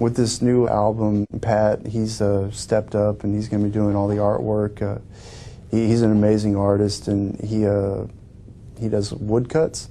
With this new album, Pat, he's stepped up and he's going to be doing all the artwork. He's an amazing artist, and he does woodcuts.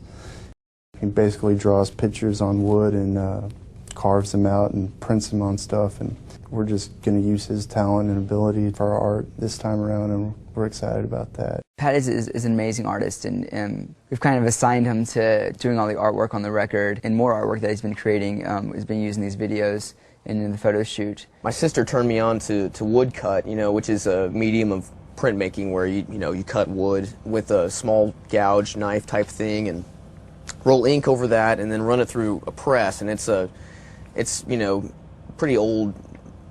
He basically draws pictures on wood and carves them out and prints them on stuff. And we're just going to use his talent and ability for our art this time around, and we're excited about that. Pat is an amazing artist, and we've kind of assigned him to doing all the artwork on the record, and more artwork that he's been creating has been using these videos and in the photo shoot. My sister turned me on to woodcut, which is a medium of printmaking where you cut wood with a small gouge knife type thing and roll ink over that and then run it through a press, and it's pretty old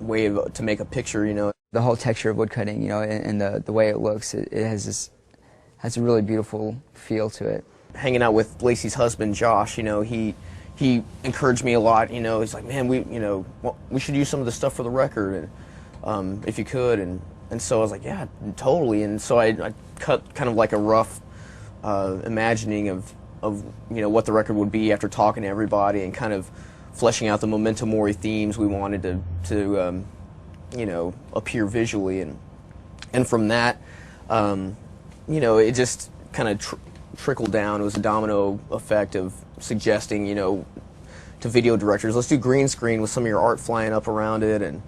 way to make a picture. The whole texture of woodcutting, and the way it looks, it has a really beautiful feel to it. Hanging out with Lacey's husband, Josh, he encouraged me a lot. He's like, man, we should use some of the stuff for the record, and if you could, and so I was like, yeah, totally. And so I cut kind of like a rough imagining of what the record would be after talking to everybody and kind of fleshing out the Memento Mori themes we wanted to appear visually, and from that, it just kind of trickled down. It was a domino effect of suggesting, to video directors, let's do green screen with some of your art flying up around it, and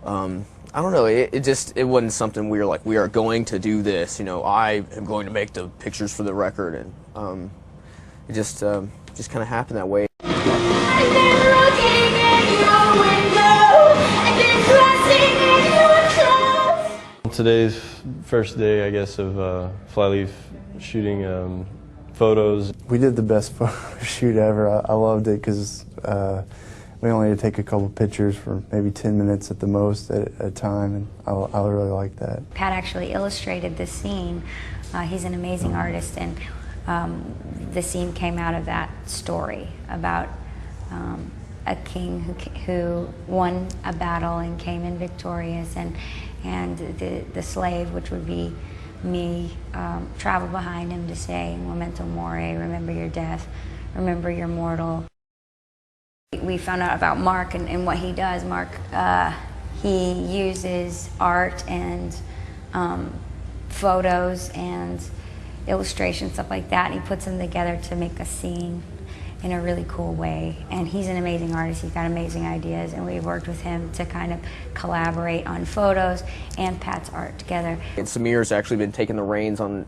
I don't know, it wasn't something we were like, we are going to do this, I am going to make the pictures for the record, and it just kind of happened that way. Today's first day, I guess, of Flyleaf shooting photos. We did the best photo shoot ever. I loved it because we only had to take a couple pictures for maybe 10 minutes at the most at a time, and I really liked that. Pat actually illustrated this scene. He's an amazing artist, and the scene came out of that story about a king who won a battle and came in victorious, and the slave, which would be me, traveled behind him to say, Memento Mori, remember your death, remember you're mortal. We found out about Mark and what he does. Mark, he uses art and photos and illustrations, stuff like that, and he puts them together to make a scene in a really cool way. And he's an amazing artist. He's got amazing ideas, and we've worked with him to kind of collaborate on photos and Pat's art together. And Samir's actually been taking the reins on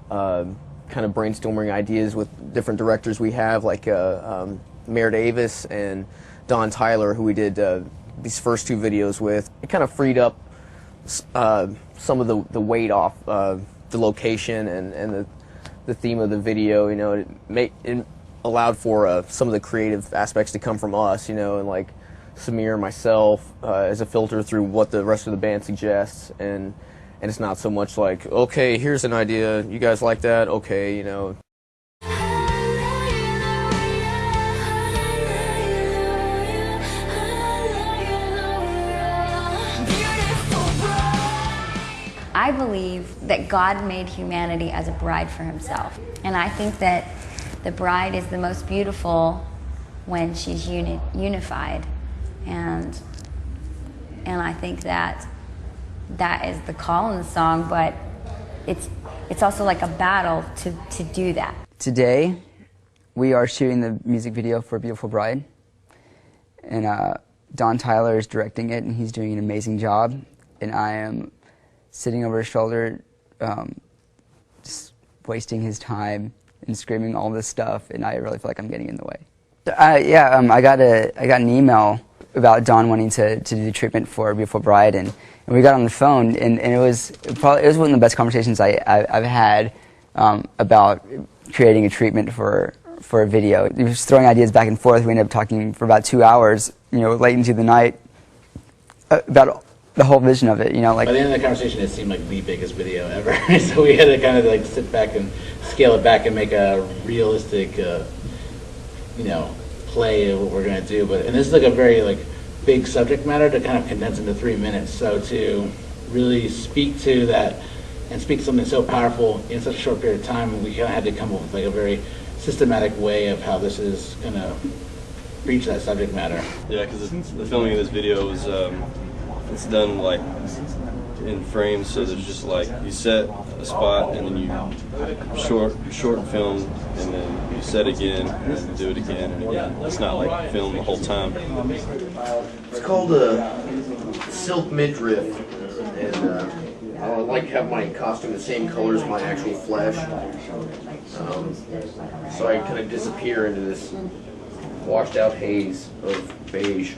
kind of brainstorming ideas with different directors we have, like Mayor Davis and Don Tyler, who we did these first two videos with. It kind of freed up some of the weight off the location and the theme of the video. It allowed for some of the creative aspects to come from us, and like Samir and myself as a filter through what the rest of the band suggests, and it's not so much like, okay, here's an idea, you guys like that, okay, I believe that God made humanity as a bride for himself, and I think that the bride is the most beautiful when she's unified, and I think that is the call in the song, but it's also like a battle to do that. Today, we are shooting the music video for Beautiful Bride, and Don Tyler is directing it, and he's doing an amazing job, and I am sitting over his shoulder, just wasting his time and screaming all this stuff, and I really feel like I'm getting in the way. I got an email about Don wanting to do the treatment for Beautiful Bride, and we got on the phone, and it was one of the best conversations I've had about creating a treatment for a video. He was throwing ideas back and forth. We ended up talking for about 2 hours, late into the night, about the whole vision of it, By the end of the conversation, it seemed like the biggest video ever. So we had to kind of sit back and scale it back and make a realistic, play of what we're going to do. And this is a very big subject matter to kind of condense into 3 minutes. So to really speak to that and speak something so powerful in such a short period of time, we kind of had to come up with a very systematic way of how this is going to preach that subject matter. Yeah, because the filming of this video was it's done like in frames, so there's just like you set a spot and then you short film and then you set again and then do it again and again. It's not like film the whole time. It's called a silk midriff, and I like to have my costume the same color as my actual flesh, so I kind of disappear into this washed out haze of beige.